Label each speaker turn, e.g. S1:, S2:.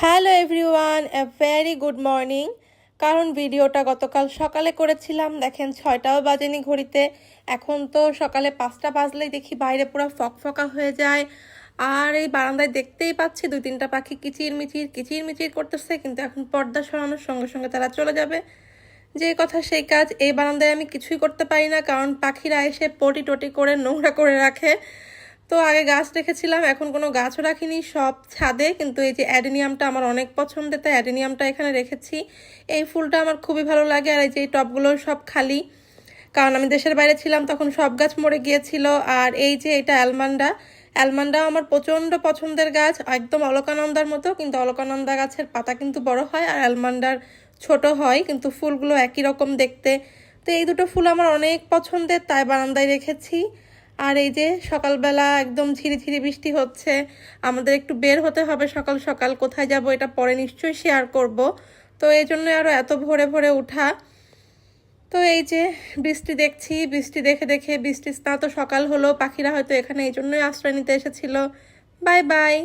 S1: Hello everyone, a very good morning. কারণ ভিডিওটা গতকাল সকালে করেছিলাম, দেখেন 6টাও বাজেনি ঘড়িতে। এখন তো সকালে 5টা বাজলেই দেখি বাইরে পুরো ফকফকা হয়ে যায়। আর এই বারান্দায় দেখতেই পাচ্ছি 2-3টা পাখি কিচিরমিচির করতেছে, কিন্তু এখন পর্দা সরানোর সঙ্গে সঙ্গে তারা চলে যাবে। যে কথা সেই কাজ, এই বারান্দায় আমি কিছুই করতে পারি না, কারণ পাখিরা এসে পটি টটি করে নোংরা করে রাখে। তো আগে গাছ রেখেছিলাম, এখন কোনো গাছও রাখিনি, সব ছাদে। কিন্তু এই যে অ্যাডেনিয়ামটা আমার অনেক পছন্দের, তাই অ্যাডেনিয়ামটা এখানে রেখেছি। এই ফুলটা আমার খুবই ভালো লাগে। আর এই যে এই টবগুলো সব খালি, কারণ আমি দেশের বাইরে ছিলাম, তখন সব গাছ মরে গিয়েছিল। আর এই যে এটা অ্যালমান্ডাও আমার প্রচণ্ড পছন্দের গাছ, একদম অলকানন্দার মতো, কিন্তু অলকানন্দা গাছের পাতা কিন্তু বড় হয় আর অ্যালমান্ডার ছোট হয়, কিন্তু ফুলগুলো একই রকম দেখতে। তো এই দুটো ফুল আমার অনেক পছন্দের, তাই বারান্দায় রেখেছি। আর এই যে সকালবেলা একদম ঝিরিঝিরি বৃষ্টি হচ্ছে, আমাদের একটু বের হতে হবে সকাল সকাল। কোথায় যাব এটা পরে নিশ্চয়ই শেয়ার করব। তো এই জন্য আরও এত ভোরে ভোরে উঠা। তো এই যে বৃষ্টি দেখছি, বৃষ্টি দেখে দেখে বৃষ্টি স্নাত সকাল হলো, পাখিরা হয়তো এখানে এই জন্যই আশ্রয় নিতে এসেছিল। Bye bye.